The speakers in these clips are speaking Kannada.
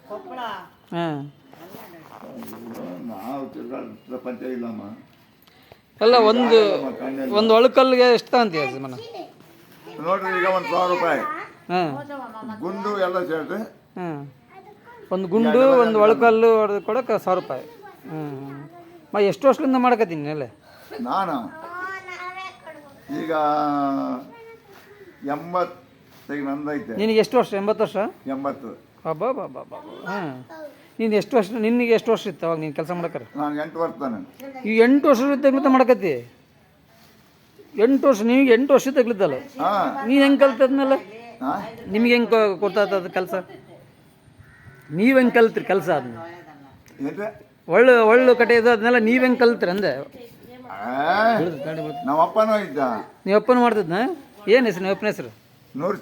ಹಾಂ ನಾವು ತಿರ್ಗಾಡ ಪ್ರಪಂಚ ಇಲ್ಲಮ್ಮ. ಅಲ್ಲ ಒಂದು ಒಳಕಲ್ಲಿಗೆ ಎಷ್ಟು ತಗೊಂತೀಯ ಮನ? ನೋಡ್ರಿ ಈಗ 1,000 ರೂಪಾಯಿ ಹಾಂ ಗುಂಡು ಎಲ್ಲ ಸೇರಿದ್ರೆ. ಹಾಂ ಒಂದು ಗುಂಡು ಒಂದು ಒಳಕಲ್ಲು ಹೊಡೆದು ಕೊಡೋಕೆ 1,000 ರೂಪಾಯಿ. ಎಷ್ಟು ವರ್ಷದಿಂದ ಮಾಡ್ಕತ್ತೀನಿ ಅಲ್ಲೇ ನಾನು ಈಗ 85 ನಂದೈತೆ. ನಿನಗೆ ಎಷ್ಟು ವರ್ಷ? 80 ವರ್ಷ? 80. ಬಾಬಾ ಬಾಬಾ ಬಾಬಾ. ಹಾಂ ನೀನು ಎಷ್ಟು ವರ್ಷ, ನಿನಗೆ ಎಷ್ಟು ವರ್ಷ ಇತ್ತು ಅವಾಗ ನೀನು ಕೆಲಸ ಮಾಡಕ್ರೆ? ನಾನು 8 ವರ್ಷ ತಾನೆ. ಈಗ 8 ವರ್ಷ ತೆಗ್ಲಿತ್ತ ಮಾಡಕತ್ತಿ? 8 ವರ್ಷ, ನಿಮಗೆ 8 ವರ್ಷ ತೆಗ್ಲಿದ್ದಲ್ಲ? ಹಾಂ. ನೀನು ಹೆಂಗೆ ಕಲ್ತದ್ನಲ್ಲ? ಹಾಂ. ನಿಮ್ಗೆ ಹೆಂಗೆ ಕೊಡ್ತಾದ ಕೆಲಸ? ನೀವು ಹೆಂಗೆ ಕಲ್ತ್ರಿ ಕೆಲಸ ಅದನ್ನ? ಏನ್ರಿ ಒಳ್ಳು ಕಟ್ಟೆಯೋದು ಅದನ್ನೆಲ್ಲ ನೀವು ಹೆಂಗೆ ಕಲ್ತ್ರಿ ಅಂದೆ? ನಮ್ಮ ಅಪ್ಪನೂ ಇದ್ದ. ನೀವು ಅಪ್ಪನ ಮಾಡ್ತಿದ್ನ? ಏನು ಹೆಸರು ನಿಮ್ಮ ಅಪ್ಪನ ಹೆಸರು? ನೂರ್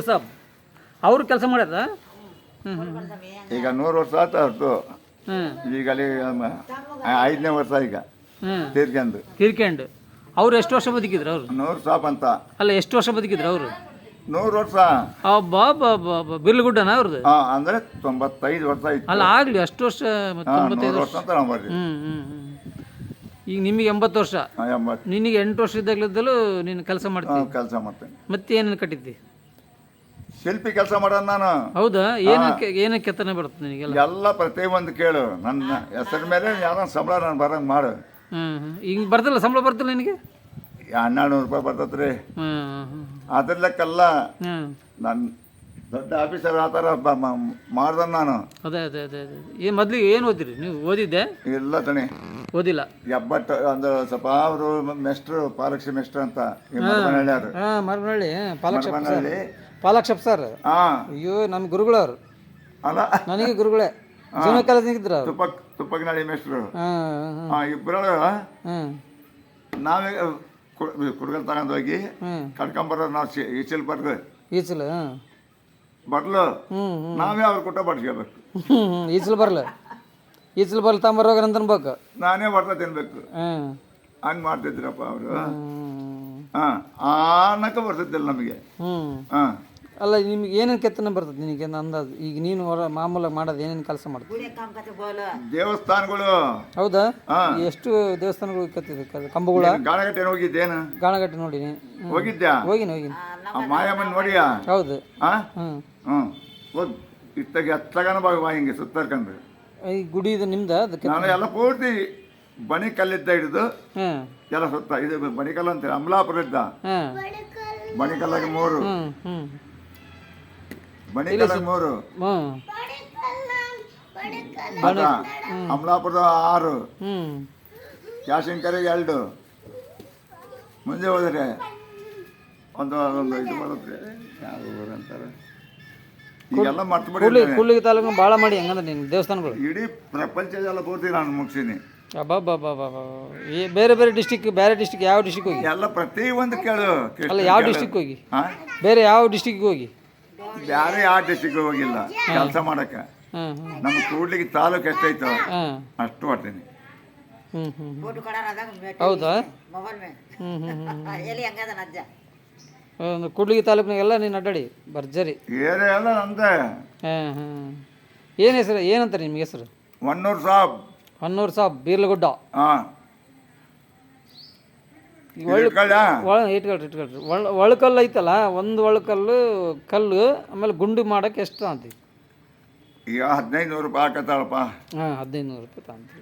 ಸಾಬ್. ಅವ್ರು ಕೆಲಸ ಮಾಡ್ಯದ? ಈಗ 100 ವರ್ಷ ಆಯ್ತು ಅವ್ರದ್ದು. ಈಗ ಅಲ್ಲಿ 5ನೇ ವರ್ಷ ಈಗ ತೀರ್ಕೊಂಡು. ಅವ್ರು ಎಷ್ಟು ವರ್ಷ ಬದುಕಿದ್ರು ಅವರು? ನೂರ್ ಸಾಬ್ ಅಂತ. ಅಲ್ಲ ಎಷ್ಟು ವರ್ಷ ಬದುಕಿದ್ರು ಅವರು? 100 ವರ್ಷ. ಬಾಬಾ ಬಿರ್ಲುಗುಡ್ಡನ ಅವ್ರದ್ದು? ಅಂದ್ರೆ 95 ವರ್ಷ ಆಯ್ತು. ಅಲ್ಲ ಆಗಲಿ ಅಷ್ಟು ವರ್ಷ. 95 ವರ್ಷ ಅಂತ ನಾವು ಬರ್ರಿ. ಈಗ ನಿಮಗೆ 80 ವರ್ಷ. 80. ನಿನಗೆ 8 ವರ್ಷ ಇದ್ದಾಗಲಿದ್ದಲೂ ನೀನು ಕೆಲಸ ಮಾಡ್ತೀನಿ? ಕೆಲಸ ಮಾಡ್ತೇನೆ. ಮತ್ತೆ ಏನೇನು ಕಟ್ಟಿದ್ದಿ? ಶಿಲ್ಪಿ ಕೆಲಸ ಮಾಡೋದು ನಾನು. ಹೌದಾ? ಏನಕ್ಕೆ ಕೆತ್ತನೆ ಬರುತ್ತೆ ನಿನಗೆಲ್ಲ? ಎಲ್ಲ ಪ್ರತಿಯೊಂದು ಕೇಳು. ನನ್ನ ಹೆಸರ ಮೇಲೆ ಯಾರೋ ಸಂಬಳ ನಾನು ಬರಂಗೆ ಮಾಡು. ಈಗ ಬರ್ತಿಲ್ಲ ಸಂಬಳ? ಬರ್ತಿಲ್ಲ ನಿನಗೆ? 1200 ರೂಪಾಯಿ ಬರ್ತತ್ರಿ. ಅದ್ರ ಲೆಕ್ಕಲ್ಲ. ನಾನು ದೊಡ್ಡ ಆಫೀಸರ್ ಆ ಥರ ಮಾಡ್ದ ನಾನು. ಅದೇ ಅದೇ ಅದೇ ಅದೇ. ಮೊದಲಿಗೆ ಏನು ಓದಿರಿ ನೀವು? ಓದಿದ್ದೆ? ಇಲ್ಲ ತಣಿ, ಓದಿಲ್ಲ. ಬಟ್ ಒಂದು ಸ್ವಲ್ಪ ಅವರು ಮೆಸ್ಟ್ರು, ಪಾಲಕ್ಷಿ ಮೆಸ್ಟ್ರು ಅಂತ ಮರಮನಹಳ್ಳಿ. ಮರಮನಹಳ್ಳಿ ಪಾಲಕ್ಷಪ್ ಸರ್. ಅಯ್ಯೋ ನಮ್ಮ ಗುರುಗಳವ್ರು. ಅಲ್ಲ, ನನಗೆ ಗುರುಗಳೇ. ಜೀವನ ಕಾಲೇಜಿಗಿದ್ರು ಅವ್ರು. ತುಪ್ಪಗ್ನಳ್ಳಿ ಮೆಸ್ಟ್ರು. ಇಬ್ಬರು ನಾವೇ ಕುಡ್ಗಲ್ ತಗೊಂಡೋಗಿ ಕಟ್ಕೊಂಬರೋದು. ನಾವು ಈಚಲ್ ಬರ್ಲು ನಾವೇ ಅವ್ರ ಕೊಟ್ಟ ಬಡ್ಸ್ಕೋಬೇಕು. ಈಚಲು ಬರ್ಲ ತಗೊಂಬರೋಗ ಅಂತ ಅನ್ಬೇಕು. ನಾನೇ ಬರ್ತಾ ತಿನ್ಬೇಕು. ಹಂಗೆ ಮಾಡ್ತಿದ್ರಪ್ಪ ಅವರು. ಆನಕ ಬರ್ತಿದ್ದಿಲ್ಲ ನಮಗೆ. ಅಲ್ಲ, ನಿಮ್ಗೆ ಏನೇನು ಕೆತ್ತನೆ ಬರ್ತದೆ ನಿನಗೆ ಅಂದಾಜು? ಈಗ ನೀನು ಮಾಮೂಲಾಗಿ ಮಾಡೋದು ಏನೇನು ಕೆಲಸ ಮಾಡ್ತೀವಿ? ದೇವಸ್ಥಾನಗಳು. ಹೌದಾ? ಎಷ್ಟು ದೇವಸ್ಥಾನಗಳು ಕೆತ್ತಿದೆ? ಕಂಬಗಳ? ಗಾಣಗಟ್ಟೆ ಹೋಗಿದ್ದೇನು? ಗಾಣಗಟ್ಟೆ ನೋಡಿನಿ. ಹೋಗಿದ್ಯಾ? ಹೋಗಿನಿ. ಮಾಯಮ್ಮನ್ ನೋಡಿಯಾ? ಹೌದು. ಇತ್ತಾಗ ಹತ್ತಾಗನ ಭಾಗ ಹಿಂಗೆ ಸುತ್ತರ್ಕೊಂಡ್ರೆ ಈ ಗುಡಿ ಇದು ನಿಮ್ದ? ಅದಕ್ಕೆ ನಾನು ಎಲ್ಲ ಪೂರ್ತಿ ಬಣಿ ಕಲ್ಲಿದ್ದ ಹಿಡಿದು ಎಲ್ಲ ಸುತ್ತ. ಇದು ಬಣಿಕಲ್ಲು ಅಂತೀರ, ಅಮಲಾಪುರದ್ದ ಬಣಿಕಲ್ಲಾಗಿ 3, ಬಣಿಕಲ್ಲಾಗಿ 3, ಅಮಲಾಪುರದ 6, ಯಾಶಂಕರಿಗೆ 2. ಮುಂದೆ ಹೋದರೆ ಒಂದು ಇದು ಬರುತ್ತೆ, ಯಾವ ಊರು ಅಂತಾರೆ ಈಗೆಲ್ಲ ಮರ್ತು ಬಿಡಿ. ಕೂಡ್ಲಿಗಿ ತಾಲೂಕು ಭಾಳ ಮಾಡಿ ಹಂಗಂದ್ರೆ ನೀನು ದೇವಸ್ಥಾನಗಳು? ಇಡೀ ಪ್ರಪಂಚದೆಲ್ಲ ಪೂರ್ತಿ ನಾನು ಮುಗಿಸೀನಿ. ಬೇರೆ ಬೇರೆ ಡಿಸ್ಟಿಕ್, ಯಾವ ಡಿಸ್ಟಿಕ್ ಹೋಗಿ? ಎಲ್ಲ ಪ್ರತಿಯೊಂದು ಕೇಳು. ಅಲ್ಲ, ಯಾವ ಡಿಸ್ಟಿಕ್ ಹೋಗಿ? ಬೇರೆ ಯಾವ ಡಿಸ್ಟಿಕ್ಗೆ ಹೋಗಿ? ಬೇರೆ ಯಾವ ಡಿಸ್ಟಿಕ್ ಹೋಗಿಲ್ಲ ಕೆಲಸ ಮಾಡಕ್ಕೆ. ನಮ್ಮ ಕೂಡ್ಲಿಗಿ ತಾಲೂಕು ಎಷ್ಟೈತೋ ಅಷ್ಟು ಹೊಟ್ಟೀನಿ. ಹೌದಾ? ಕೂಡ್ಲಿಗಿ ತಾಲೂಕಿನಾಗೆಲ್ಲ ನೀನು ಅಡ್ಡಾಡಿ ಭರ್ಜರಿ. ಏನೇ ಎಲ್ಲ ನಂದೆ. ಏನು ಹೆಸರು? ಏನಂತಾರೆ ನಿಮ್ಗೆ ಹೆಸರು? ಹೊನ್ನೂರು ಸಾಬ್ ಬೀರ್ಲಗುಡ್ಡ. ಇಟ್ಕೊಳ್ರಿ. ಒಳಕಲ್ಲು ಐತಲ್ಲ, ಒಂದು ಒಳಕಲ್ಲು ಕಲ್ಲು ಆಮೇಲೆ ಗುಂಡು ಮಾಡೋಕ್ಕೆ ಎಷ್ಟು ಅಂತೀವಿ? ಈಗ 1500 ರೂಪಾಯಿ ಹಾಕತ್ತಾಳಪ್ಪ. 1500 ರೂಪಾಯಿ ತಗೊಂತೀವಿ.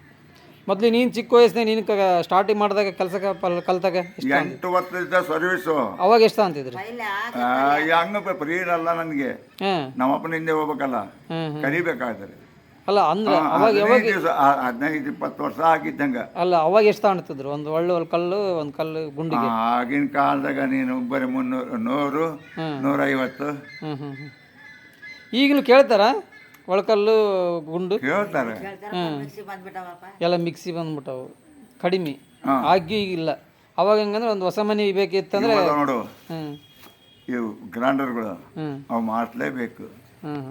ಮೊದಲು ನೀನು ಚಿಕ್ಕ ವಯಸ್ಸಿನಾಗ ನೀನು ಸ್ಟಾರ್ಟಿಂಗ್ ಮಾಡಿದಾಗ ಕೆಲಸಕ್ಕೆ ಕಲ್ತಾಗ 8 ವರ್ಷದ ಸರ್ವಿಸು. ಅವಾಗ ಎಷ್ಟು ಅಂತಿದ್ರಿ? ಹಂಗ ಫ್ರೀ ಇರಲ್ಲ ನನಗೆ. ನಮ್ಮಪ್ಪನ ಹಿಂದೆ ಹೋಗ್ಬೇಕಲ್ಲ, ಕರಿಬೇಕಾದ್ರೆ. ಅಲ್ಲ ಅಂದ್ರೆ ಅವಾಗ 15-20 ವರ್ಷ ಆಗಿದ್ದಂಗ. ಅಲ್ಲ, ಅವಾಗ ಎಷ್ಟು ತಗೊಂತಿದ್ರು ಒಂದು ಕಲ್ಲು, ಒಂದು ಕಲ್ಲು ಗುಂಡಿಗೆ? ಆಗಿನ ಕಾಲದಾಗ ನೀನು ಬರೀ 300, 100, 150. ಈಗಲೂ ಕೇಳ್ತಾರ ಒಳಕಲ್ಲು ಗುಂಡು? ಹೇಳ್ತಾರೆ. ಎಲ್ಲ ಮಿಕ್ಸಿ ಬಂದ್ಬಿಟ್ಟವು, ಕಡಿಮೆ ಆಗಿ. ಈಗಿಲ್ಲ. ಅವಾಗ ಹೆಂಗಂದ್ರೆ ಒಂದು ಹೊಸ ಮನೆ ಬೇಕಿತ್ತಂದ್ರೆ ನೋಡು, ಇವು ಗ್ರೈಂಡರ್ಗಳು ಅವು ಮಾಡಲೇಬೇಕು.